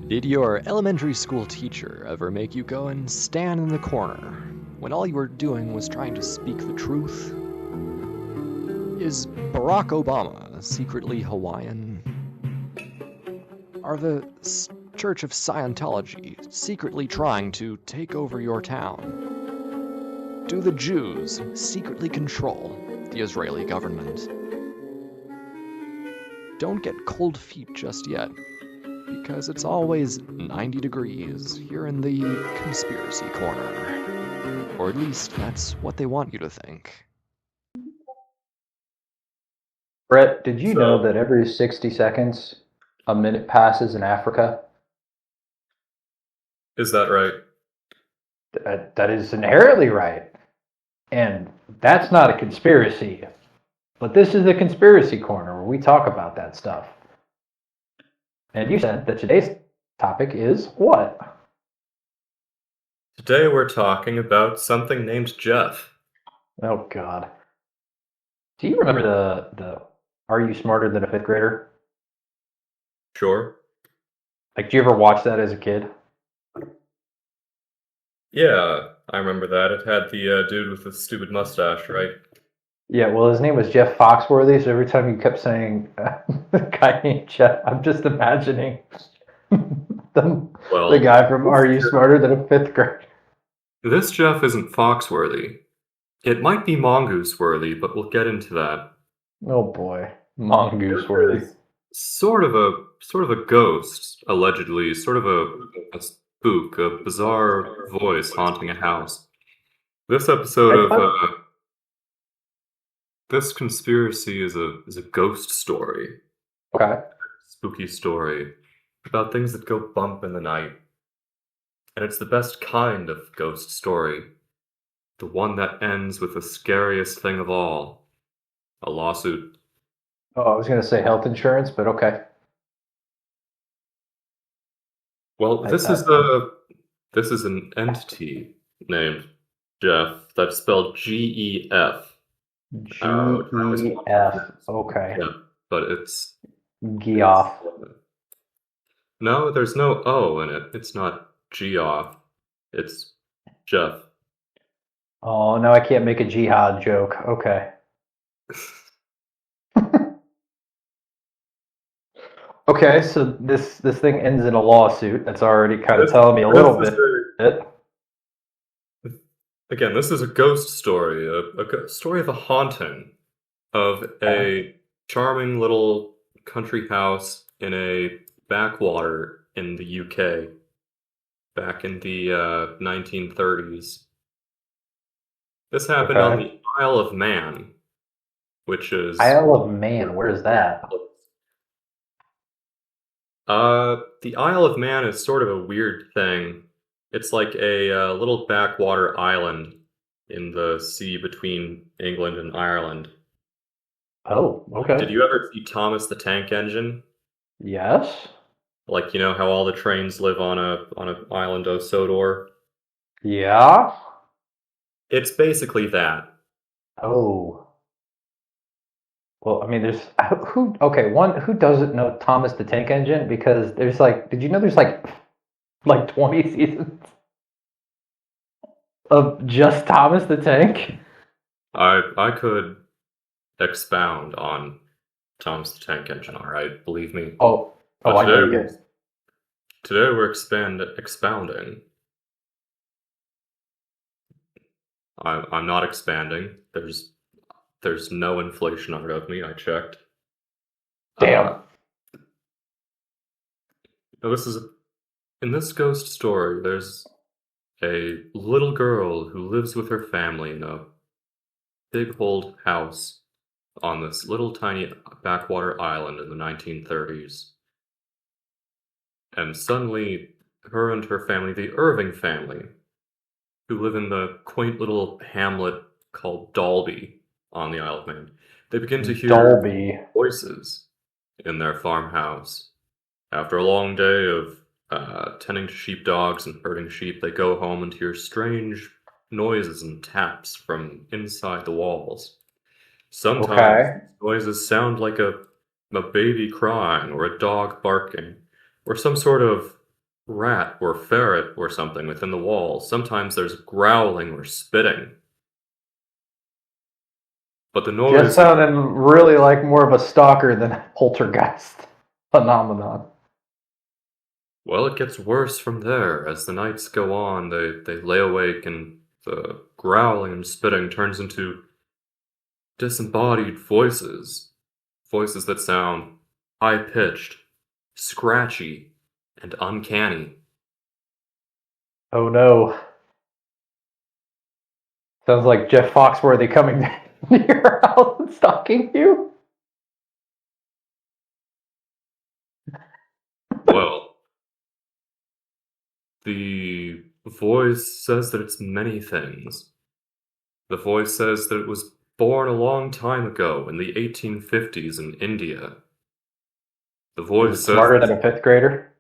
Did your elementary school teacher ever make you go and stand in the corner when all you were doing was trying to speak the truth? Is Barack Obama secretly Hawaiian? Are the Church of Scientology secretly trying to take over your town? Do the Jews secretly control the Israeli government? Don't get cold feet just yet, because it's always 90 degrees here in the Conspiracy Corner. Or at least that's what they want you to think. Brett, did you know that every 60 seconds, a minute passes in Africa? Is that right? That is inherently right. And that's not a conspiracy. But this is the Conspiracy Corner where we talk about that stuff. And you said that today's topic is what? Today we're talking about something named Jeff. Oh, God. Do you remember the Are You Smarter Than a Fifth Grader? Sure. Like, do you ever watch that as a kid? Yeah, I remember that. It had the dude with the stupid mustache, right? Yeah, well, his name was Jeff Foxworthy, so every time you kept saying the guy named Jeff, I'm just imagining the guy from Are You Smarter Than a Fifth Grader? This Jeff isn't Foxworthy. It might be Mongoose worthy, but we'll get into that. Oh boy, Mongoose worthy. Sort of a ghost, allegedly. Sort of a spook, a bizarre voice haunting a house. This episode of this conspiracy is a ghost story. Okay. Spooky story about things that go bump in the night. And it's the best kind of ghost story. The one that ends with the scariest thing of all. A lawsuit. Oh, I was going to say health insurance, but okay. Well, this is an entity named Jeff. That's spelled G-E-F. G-E-F. Okay. Yeah, but it's Geoff. No, there's no O in it. It's not Geoff. It's Jeff. Oh, no, I can't make a jihad joke. Okay. Okay, so this thing ends in a lawsuit. That's already kind of telling me a little bit. Again, this is a ghost story, a story of a haunting of a charming little country house in a backwater in the UK back in the 1930s. This happened on the Isle of Man, which is... Isle of Man, where is that? The Isle of Man is sort of a weird thing. It's like a little backwater island in the sea between England and Ireland. Oh, okay. Did you ever see Thomas the Tank Engine? Yes. Like, you know how all the trains live on an island of Sodor? Yeah. It's basically that. Oh. Well, I mean, there's who doesn't know Thomas the Tank Engine? Because there's did you know there's like 20 seasons of just Thomas the Tank? I could expound on Thomas the Tank Engine, all right? Believe me. I know you guys. Today we're expounding. I'm not expanding. There's no inflation out of me. I checked. Damn. In this ghost story, there's a little girl who lives with her family in a big old house on this little tiny backwater island in the 1930s. And suddenly, her and her family, the Irving family, who live in the quaint little hamlet called Dalby on the Isle of Man, they begin to hear voices in their farmhouse. After a long day of tending to sheepdogs and herding sheep, they go home and hear strange noises and taps from inside the walls. Sometimes Okay. noises sound like a baby crying or a dog barking or some sort of rat or ferret or something within the walls. Sometimes there's growling or spitting. But the Just noise, sounding really like more of a stalker than a poltergeist phenomenon. well, it gets worse from there. As the nights go on, they lay awake and the growling and spitting turns into disembodied voices. Voices that sound high-pitched, scratchy, and uncanny. Oh no. Sounds like Jeff Foxworthy coming to your house and stalking you. Well, the voice says that it's many things. The voice says that it was born a long time ago in the 1850s in India. The voice says Smarter than a fifth grader.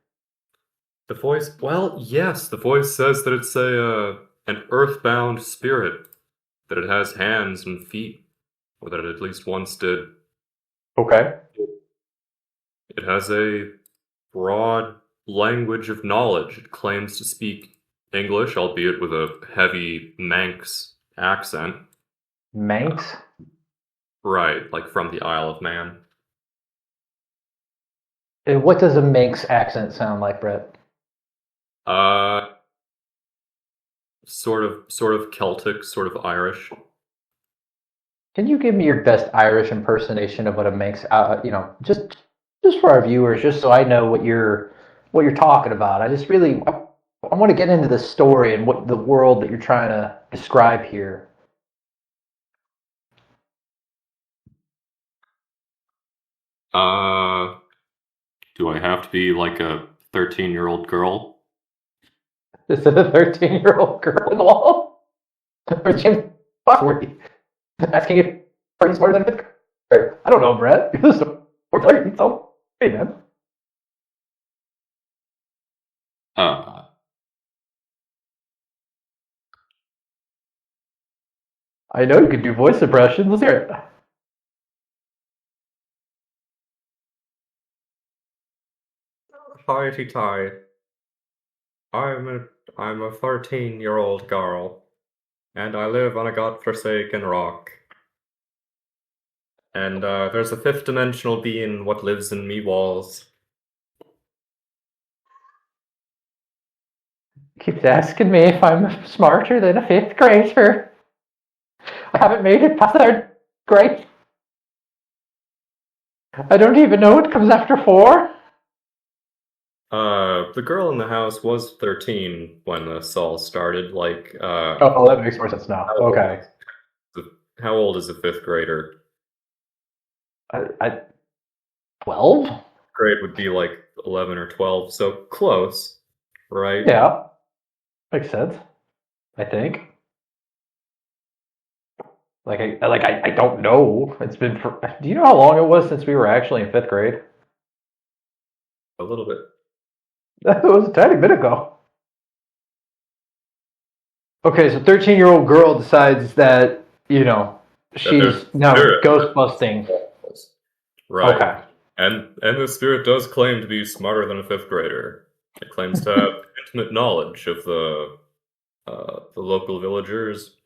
the voice, well, yes, the voice says that it's an earthbound spirit, that it has hands and feet, or that it at least once did. Okay. It has a broad language of knowledge. It claims to speak English, albeit with a heavy Manx accent. Manx? Right, like from the Isle of Man. What does a Manx accent sound like, Brett? Sort of Celtic, sort of Irish. Can you give me your best Irish impersonation of what a Manx, just for our viewers, just so I know what you're talking about? I want to get into the story and what the world that you're trying to describe here. Do I have to be like a 13-year-old girl? Is it a 13-year-old girl in the wall? Or Jim Foxworthy asking if are you smarter than a fifth grader? I don't know, Brett. You're the storyteller. You tell me, man. Uh, I know you can do voice impressions. Let's hear it. Hi-ty-ty. I'm a 13-year-old girl, and I live on a godforsaken rock. And there's a fifth dimensional being what lives in me walls. Keeps asking me if I'm smarter than a fifth grader. I haven't made it past third grade. I don't even know what comes after 4. The girl in the house was 13 when this all started. Oh, that makes more sense now. Okay. How old is a fifth grader? 12? Grade would be like 11 or 12, so close, right? Yeah. Makes sense. I think. I don't know. Do you know how long it was since we were actually in 5th grade? A little bit. It was a tiny bit ago. Okay, so 13-year-old girl decides that, she's now ghost busting. Right. Okay. And the spirit does claim to be smarter than a fifth grader. It claims to have intimate knowledge of the local villagers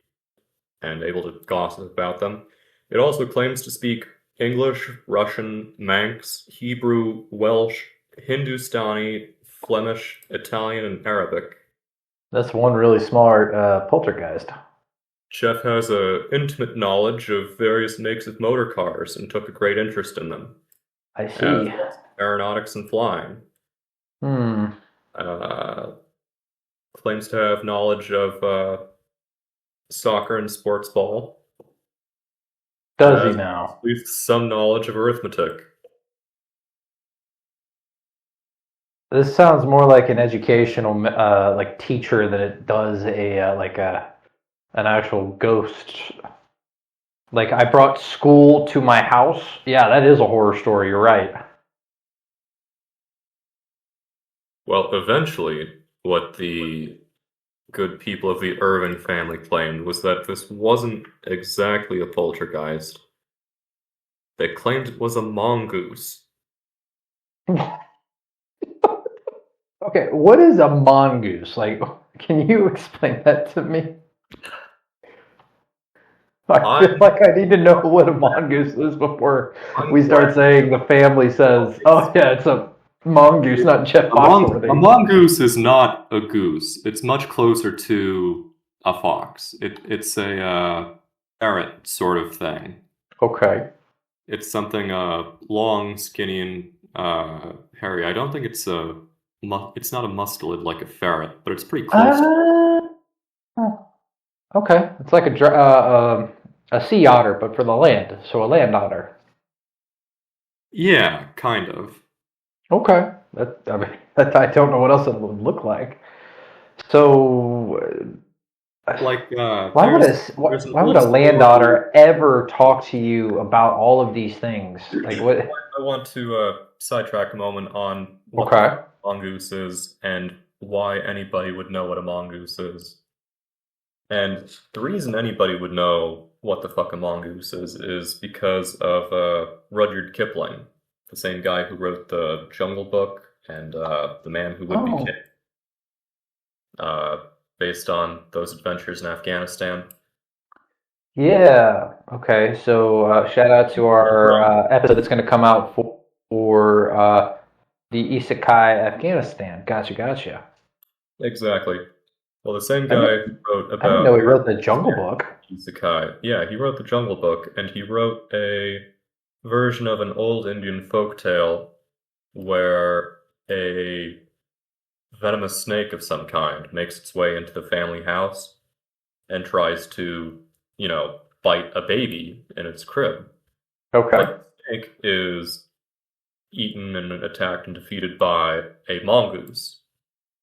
and able to gossip about them. It also claims to speak English, Russian, Manx, Hebrew, Welsh, Hindustani, Flemish, Italian, and Arabic. That's one really smart poltergeist. Jeff has a intimate knowledge of various makes of motor cars and took a great interest in them. I see. Aeronautics and flying. Claims to have knowledge of soccer and sports ball. Does he now? At least some knowledge of arithmetic. This sounds more like an educational teacher than it does an actual ghost. Like, I brought school to my house. Yeah, that is a horror story. You're right. Well, eventually, what the good people of the Irving family claimed was that this wasn't exactly a poltergeist. They claimed it was a mongoose. Okay, what is a mongoose? Like, can you explain that to me? I feel like I need to know what a mongoose is before we start saying the family says, oh yeah, it's a mongoose, not Jeff A Foxworthy. mongoose is not a goose. It's much closer to a fox. It's a ferret sort of thing. Okay. It's something long, skinny, and hairy. I don't think it's it's not a mustelid like a ferret, but it's pretty close. Okay, it's like a sea otter, but for the land, so a land otter. Yeah, kind of. Okay, I don't know what else it would look like. So, Like why would a land otter ever talk to you about all of these things? Like what? I want to sidetrack a moment on what Okay. a mongoose is and why anybody would know what a mongoose is. And the reason anybody would know what the fuck a mongoose is because of Rudyard Kipling, the same guy who wrote the Jungle Book and The Man Who Would Be King, based on those adventures in Afghanistan. Yeah. Okay. So shout out to our episode that's going to come out for the Isekai Afghanistan. Gotcha. Exactly. Well, the same guy who wrote about... I didn't know he wrote the Jungle Book. Isekai. Yeah, he wrote the Jungle Book, and he wrote a version of an old Indian folktale where a venomous snake of some kind makes its way into the family house and tries to, bite a baby in its crib. Okay. But the snake is eaten and attacked and defeated by a mongoose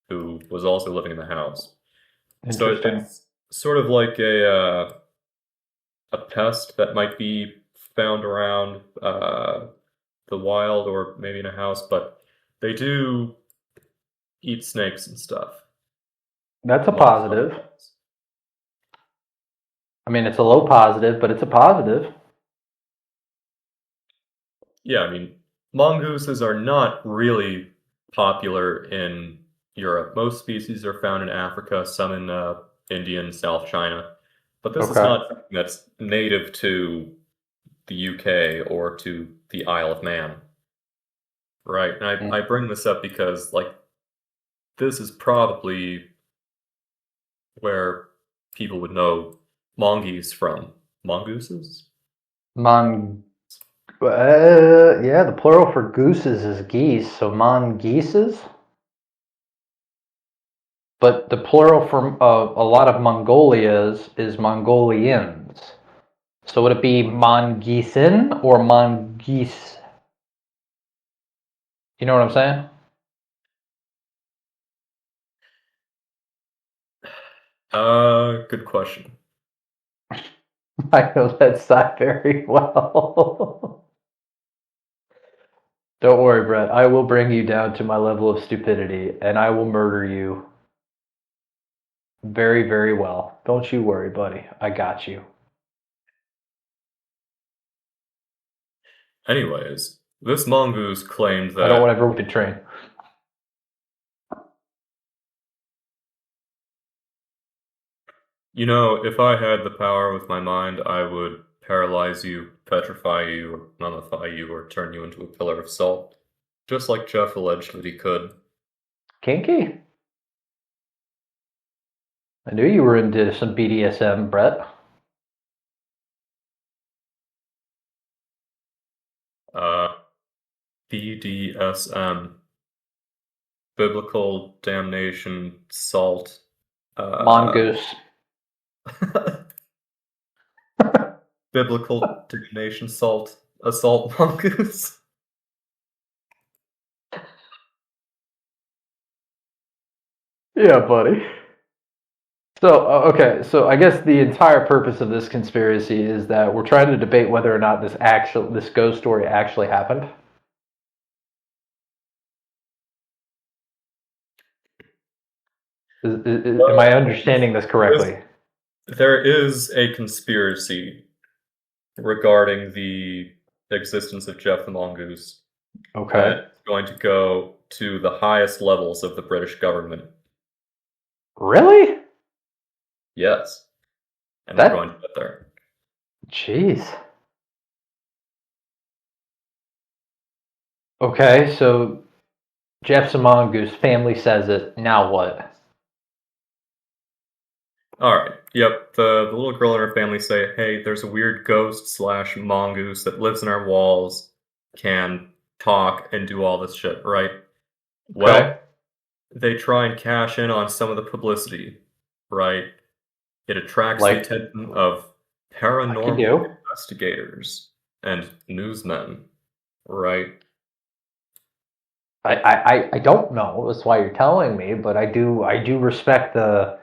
who was also living in the house. So it's sort of like a pest that might be found around the wild or maybe in a house, but they do eat snakes and stuff. That's a positive. I mean, it's a low positive, but it's a positive. Yeah, I mean, mongooses are not really popular in Europe. Most species are found in Africa, some in India and South China. But this is not something that's native to the UK or to the Isle of Man. Right? And I bring this up because, this is probably where people would know mongoose from. Mongooses? Yeah, the plural for gooses is geese, so mongooses. But the plural for a lot of Mongolias is Mongolians. So would it be Mongiesin or Mongoose? You know what I'm saying? Good question. I know that side very well. Don't worry, Brett. I will bring you down to my level of stupidity, and I will murder you very, very well. Don't you worry, buddy. I got you. Anyways, this mongoose claimed that... I don't want everyone to train. If I had the power with my mind, I would paralyze you, petrify you, or mummify you, or turn you into a pillar of salt. Just like Jeff alleged that he could. Kinky? I knew you were into some BDSM, Brett. BDSM. Biblical damnation, salt. Mongoose. Biblical damnation, salt. Assault mongoose. Yeah, buddy. So, okay, so I guess the entire purpose of this conspiracy is that we're trying to debate whether or not this ghost story actually happened. Am I understanding this correctly? There is a conspiracy regarding the existence of Jeff the Mongoose Okay. that's going to go to the highest levels of the British government. Really? Yes. And we're That, going to get there. jeez. Okay, so Jeff's a mongoose, family says it, now what? Alright, yep, the little girl and her family say, hey, there's a weird ghost slash mongoose that lives in our walls, can talk and do all this shit, right? Well, Okay. they try and cash in on some of the publicity, right? It attracts the Like, attention of like you paranormal do. investigators and newsmen, right? I don't know, that's why you're telling me, but I do respect the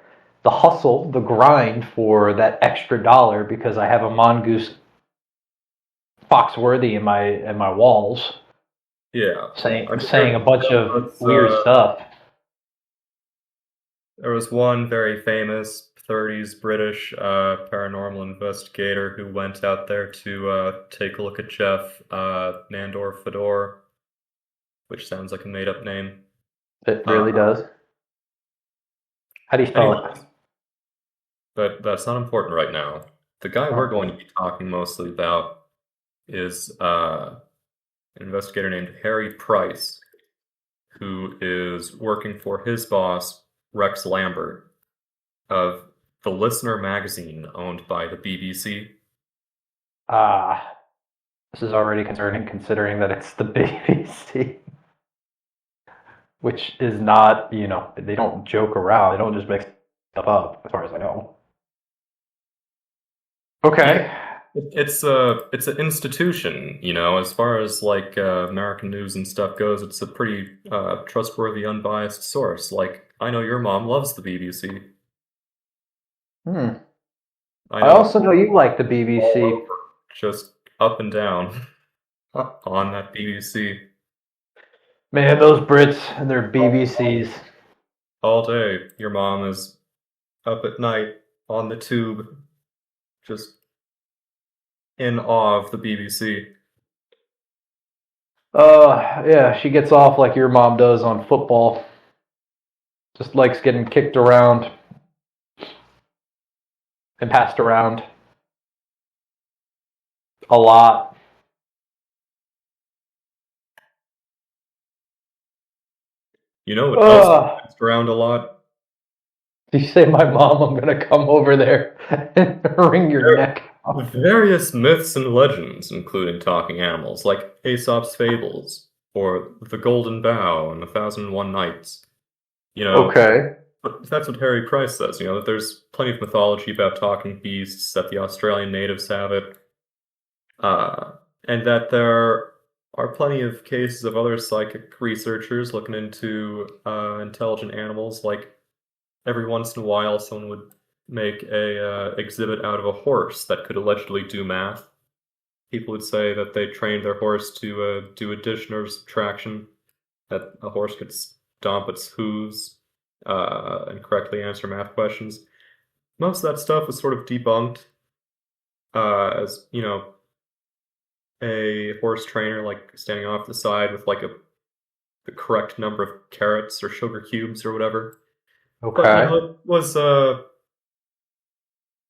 hustle, the grind for that extra dollar because I have a mongoose Foxworthy in my walls Yeah. I think saying a bunch of weird stuff. there was one very famous 30s British paranormal investigator who went out there to take a look at Jeff Nandor Fedor, which sounds like a made-up name. It really does. How do you spell it? Anyways, but that's not important right now. The guy we're going to be talking mostly about is an investigator named Harry Price, who is working for his boss, Rex Lambert, of The Listener magazine owned by the BBC. This is already concerning considering that it's the BBC, which is not, they don't joke around. They don't just make stuff up, as far as I know. Okay. It's an institution, as far as like American news and stuff goes, it's a pretty trustworthy, unbiased source. Like, I know your mom loves the BBC. I also know you like the BBC. Just up and down on that BBC. Man, those Brits and their BBCs. All day, your mom is up at night on the tube, just in awe of the BBC. Yeah, she gets off like your mom does on football. Just likes getting kicked around and passed around a lot. You know what else gets around a lot? Did you say my mom? I'm gonna come over there and wring your neck off. Various myths and legends, including talking animals, like Aesop's Fables, or The Golden Bough and 1001 Nights. Okay. But that's what Harry Price says, that there's plenty of mythology about talking beasts, that the Australian natives have it, and that there are plenty of cases of other psychic researchers looking into intelligent animals. Like, every once in a while, someone would make a exhibit out of a horse that could allegedly do math. People would say that they trained their horse to do addition or subtraction, that a horse could stomp its hooves and correctly answer math questions. Most of that stuff was sort of debunked as, a horse trainer like standing off the side with like the correct number of carrots or sugar cubes or whatever. Okay. But it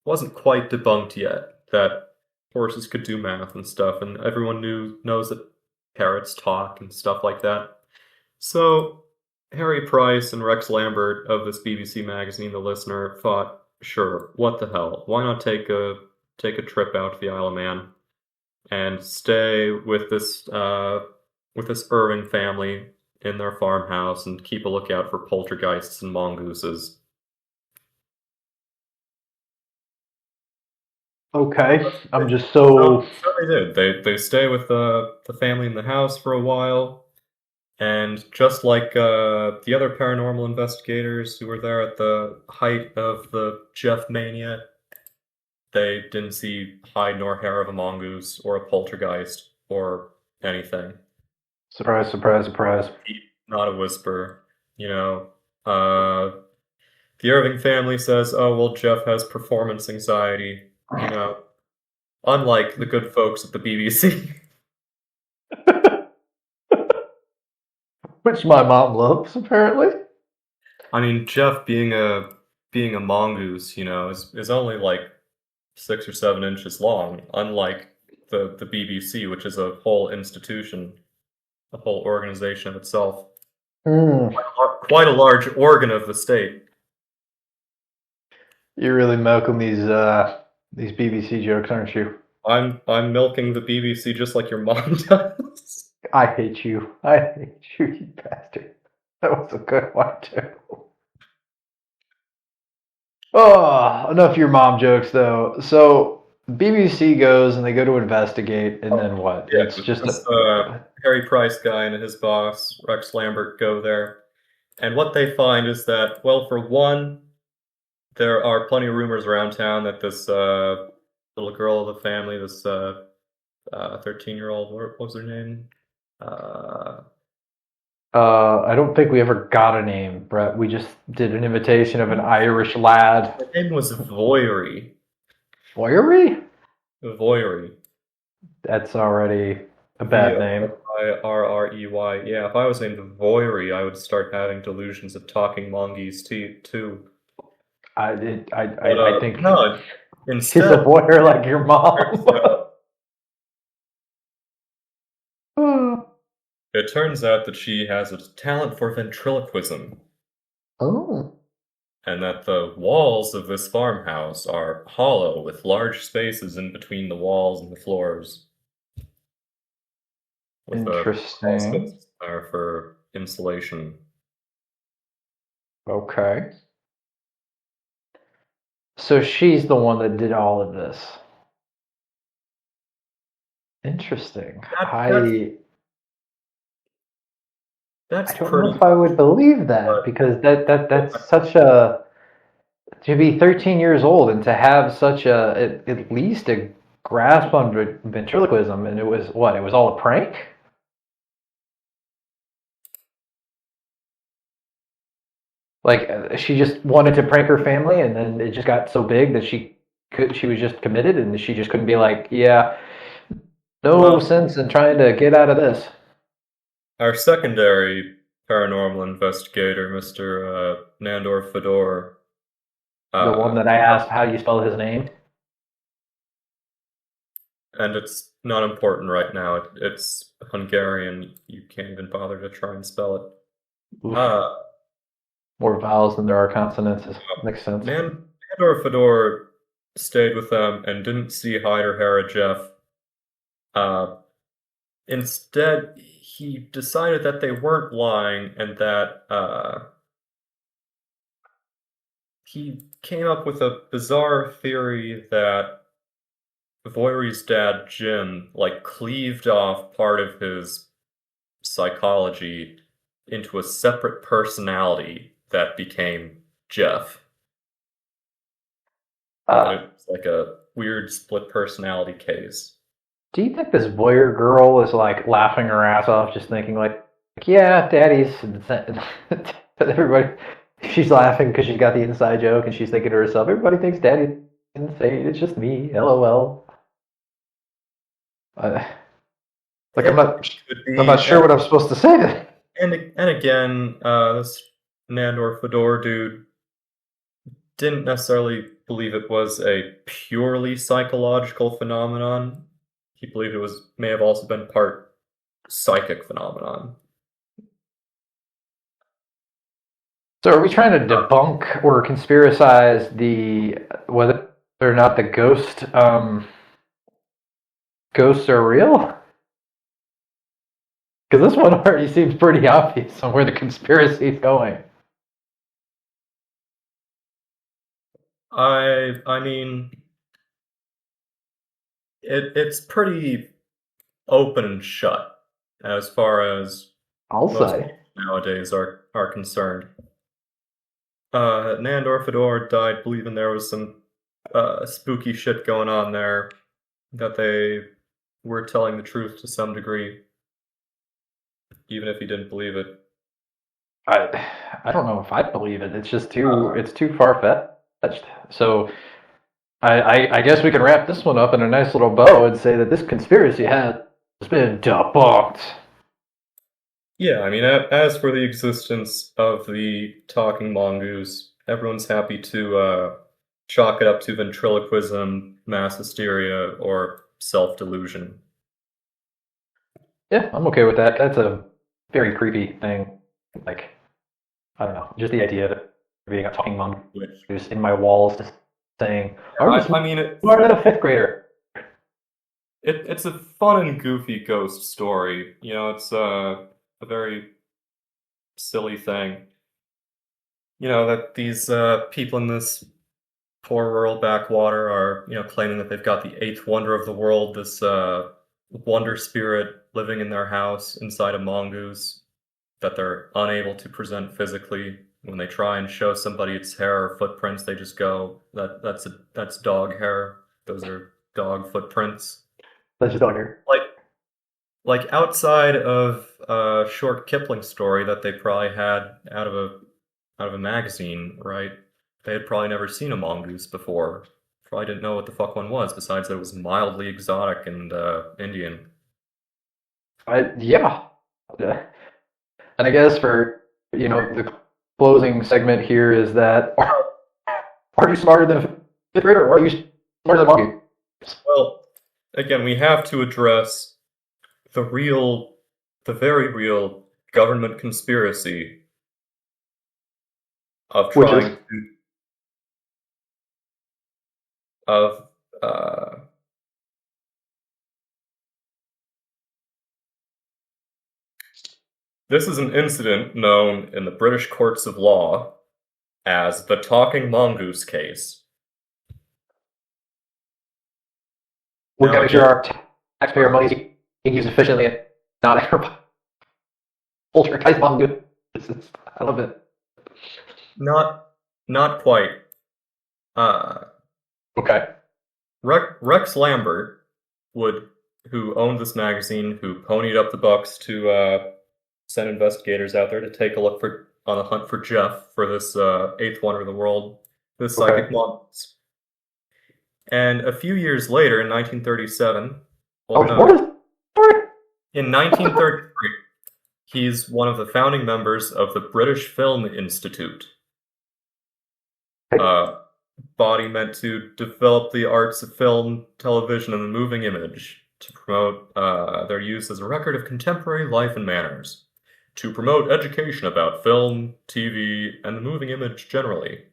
wasn't quite debunked yet that horses could do math and stuff, and everyone knows that parrots talk and stuff like that. So Harry Price and Rex Lambert of this BBC magazine, The Listener, thought, sure, what the hell? Why not take a trip out to the Isle of Man and stay with this Irving family in their farmhouse and keep a lookout for poltergeists and mongooses. Okay. I'm just so... So they did. They stay with the family in the house for a while, and just like the other paranormal investigators who were there at the height of the Jeff mania, they didn't see hide nor hair of a mongoose or a poltergeist or anything. Surprise, surprise, surprise. Not a whisper, The Irving family says, oh, well, Jeff has performance anxiety, unlike the good folks at the BBC. Which my mom loves, apparently. I mean, Jeff being a mongoose, is only like 6 or 7 inches long, unlike the BBC, which is a whole institution, a whole organization of itself. Quite a large organ of the state. You're really milking these BBC jokes, aren't you? I'm milking the BBC just like your mom does. I hate you. I hate you, you bastard. That was a good one, too. Oh, enough of your mom jokes, though. So, BBC goes and they go to investigate, and then what? Yeah, it's just Harry Price guy and his boss, Rex Lambert, go there. And what they find is that, well, for one, there are plenty of rumors around town that this little girl of the family, this 13-year-old, what was her name? I don't think we ever got a name, Brett. We just did an imitation of an Irish lad. Her name was Voyery. Voyery? Voyery. That's already a bad name. Irrey. Yeah, if I was named Voyery, I would start having delusions of talking mongoose too. I think no. Instead, she's a voyeur like your mom. It turns out that she has a talent for ventriloquism. Oh. And that the walls of this farmhouse are hollow, with large spaces in between the walls and the floors. With interesting. Are for insulation. Okay. So she's the one that did all of this. Interesting. That's I don't know if I would believe that, because that's such a, to be 13 years old and to have such a at least a grasp on ventriloquism, and it was what? It was all a prank? Like she just wanted to prank her family, and then it just got so big that she was just committed, and she just couldn't be like, yeah, no sense in trying to get out of this. Our secondary paranormal investigator, Mr. Nandor Fedor. The one that I asked how you spell his name? And it's not important right now. It's Hungarian. You can't even bother to try and spell it. More vowels than there are consonants. Makes sense. Nandor Fedor stayed with them and didn't see hide or hair of Jeff. Instead, he decided that they weren't lying, and that he came up with a bizarre theory that Voyery's dad, Jim, cleaved off part of his psychology into a separate personality that became Jeff. It's like a weird split personality case. Do you think this voyeur girl is laughing her ass off, just thinking yeah, daddy's everybody? She's laughing because she's got the inside joke, and she's thinking to herself, everybody thinks daddy's insane. It's just me. LOL. I'm not sure what I'm supposed to say. And again, this Nandor Fedor dude didn't necessarily believe it was a purely psychological phenomenon. He believed it may have also been part psychic phenomenon. So are we trying to debunk or conspiracize whether or not the ghosts are real? Because this one already seems pretty obvious on where the conspiracy is going. I mean, it's pretty open and shut as far as most people nowadays are concerned. Nandor Fedor died believing there was some spooky shit going on there, that they were telling the truth to some degree, even if he didn't believe it. I don't know if I believe it. It's just too far fetched. So I guess we can wrap this one up in a nice little bow and say that this conspiracy has been debunked. Yeah, I mean, as for the existence of the talking mongoose, everyone's happy to chalk it up to ventriloquism, mass hysteria, or self-delusion. Yeah, I'm okay with that. That's a very creepy thing. Like, I don't know, just the idea of it being a talking mongoose in my walls, just saying, "Are you I mean, smarter than a fifth grader?" it's a fun and goofy ghost story. You know, it's a very silly thing. You know, that these people in this poor rural backwater are, you know, claiming that they've got the eighth wonder of the world, this wonder spirit living in their house inside a mongoose that they're unable to present physically. When they try and show somebody its hair or footprints, they just go, that's dog hair. Those are dog footprints. That's just dog hair. Like outside of a short Kipling story that they probably had out of a magazine, right? They had probably never seen a mongoose before. Probably didn't know what the fuck one was, besides that it was mildly exotic and Indian. Yeah. And I guess for the closing segment here is that are you smarter than a fifth grader, or are you smarter than a mongoose? Well, again, we have to address the very real government conspiracy of trying to this is an incident known in the British courts of law as the Talking Mongoose case. We're going to make sure our taxpayer money is being used efficiently and not poltergeist mongoose. I love it. Not quite. Okay. Rex Lambert who owned this magazine, who ponied up the bucks to send investigators out there to take a look on the hunt for Jeff, for this eighth wonder of the world, this psychic mongoose. And a few years later, in 1937, in 1933, he's one of the founding members of the British Film Institute, body meant to develop the arts of film, television, and the moving image, to promote their use as a record of contemporary life and manners, to promote education about film, TV, and the moving image generally,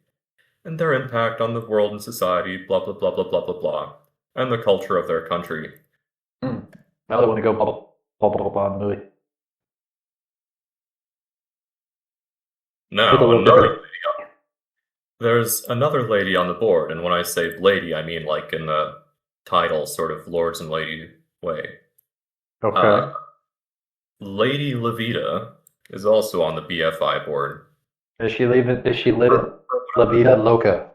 and their impact on the world and society, blah, blah, blah, blah, blah, blah, blah, and the culture of their country. Now they want to go blah, blah, blah, blah, blah in the movie. Now, there's another lady on the board, and when I say lady, I mean like in the title, sort of lords and lady way. Okay. Lady Levita is also on the BFI board. Is she La Vida Loca?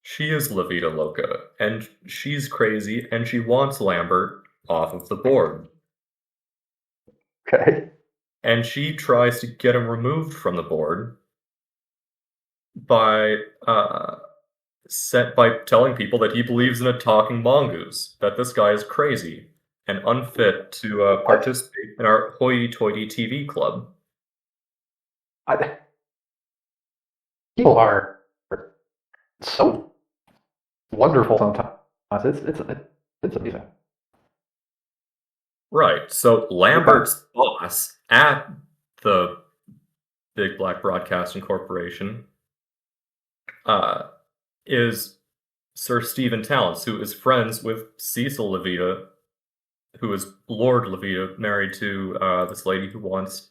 She is La Vida Loca, and she's crazy, and she wants Lambert off of the board. Okay. And she tries to get him removed from the board by telling people that he believes in a talking mongoose, that this guy is crazy and unfit to participate in our hoity-toity TV club. People are so wonderful sometimes. It's amazing. Right. So Lambert's boss at the Big Black Broadcasting Corporation is Sir Stephen Talents, who is friends with Cecil Levita, who is Lord Levita, married to this lady who wants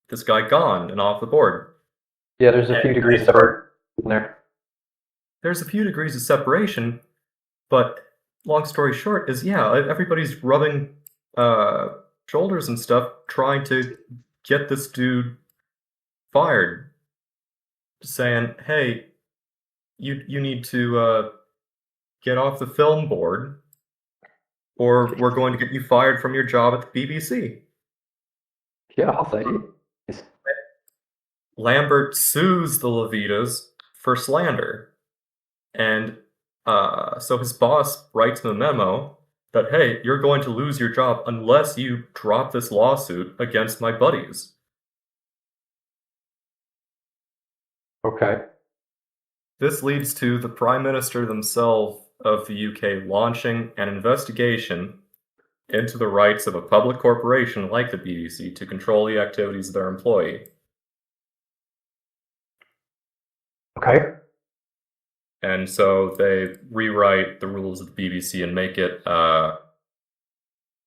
this guy gone and off the board. Yeah, there's a few degrees separate in there. There's a few degrees of separation, but long story short is, yeah, everybody's rubbing shoulders and stuff, trying to get this dude fired, saying, hey, you need to get off the film board, or we're going to get you fired from your job at the BBC. Yeah, I'll say it. Lambert sues the Levitas for slander. And so his boss writes him a memo that, hey, you're going to lose your job unless you drop this lawsuit against my buddies. Okay. This leads to the Prime Minister themselves of the UK launching an investigation into the rights of a public corporation like the BBC to control the activities of their employee. Okay. And so they rewrite the rules of the BBC and make it so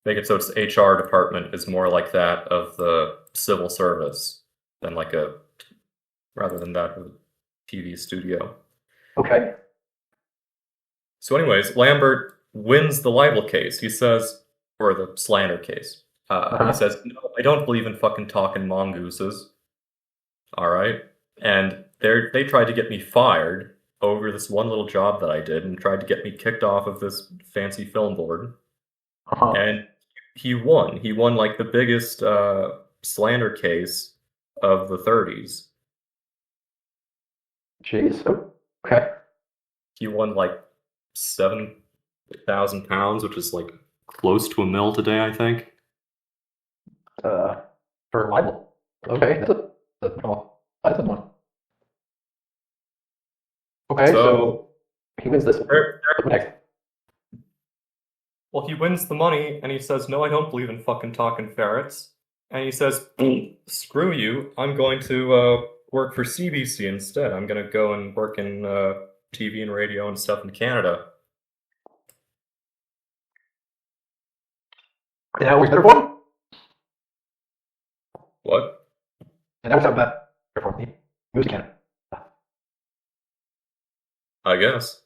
its HR department is more like that of the civil service than rather than that of a TV studio. Okay. So anyways, Lambert wins the libel case. He says, or the slander case. He says, no, I don't believe in fucking talking mongooses. All right. And they tried to get me fired over this one little job that I did and tried to get me kicked off of this fancy film board. And he won. He won like the biggest slander case of the 30s. Jeez. Okay. He won like £7,000, which is like close to $1 million today, I think. For libel. Okay. That's a one. Okay, so he wins this. What next? Well, he wins the money, and he says, no, I don't believe in fucking talking ferrets. And he says, screw you, I'm going to work for CBC instead. I'm going to go and work in TV and radio and stuff in Canada. And that works better for him? What? And that works out better for him. He moves to Canada. I guess.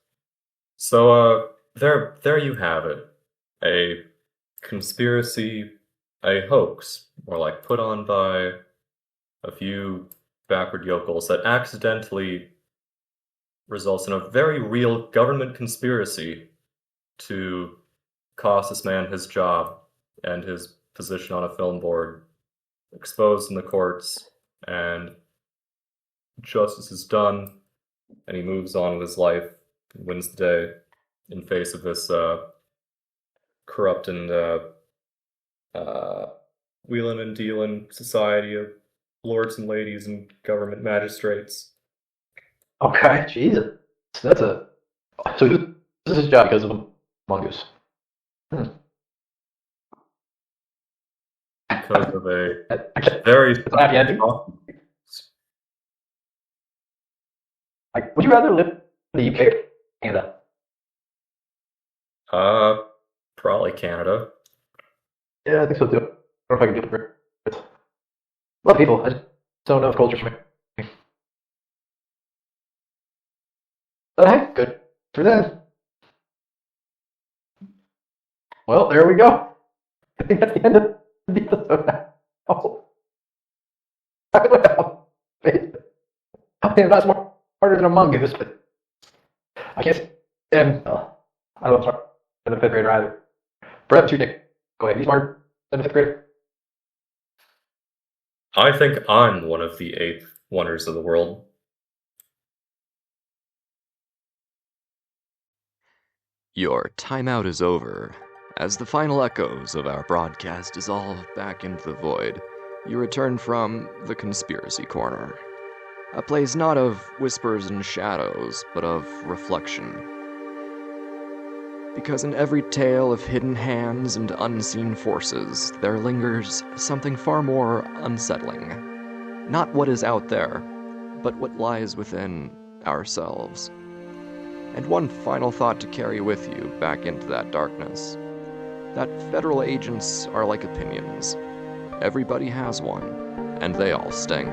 So, there you have it. A conspiracy, a hoax, more like put on by a few backward yokels that accidentally results in a very real government conspiracy to cost this man his job and his position on a film board, exposed in the courts, and justice is done. And he moves on with his life and wins the day in face of this corrupt and wheeling and dealing society of lords and ladies and government magistrates. Okay, Jesus. So this is his job because of a mongoose. Because of a very happy ending. Like, would you rather live in the UK or Canada? Probably Canada. Yeah, I think so too. I don't know if I can do it. A lot of people, I just don't know if culture's for me. But hey, good for them. Well, there we go. I think that's the end of the episode now. Oh. I mean, that's more harder than a mongoose, but I can't stand. I don't know if I'm smarter than a fifth grader either. Brett, what's your take? Go ahead. You smarter than a fifth grader? I think I'm one of the 8 wonders of the world. Your timeout is over. As the final echoes of our broadcast dissolve back into the void, you return from the Conspiracy Corner. A place not of whispers and shadows, but of reflection. Because in every tale of hidden hands and unseen forces, there lingers something far more unsettling. Not what is out there, but what lies within ourselves. And one final thought to carry with you back into that darkness. That federal agents are like opinions. Everybody has one, and they all stink.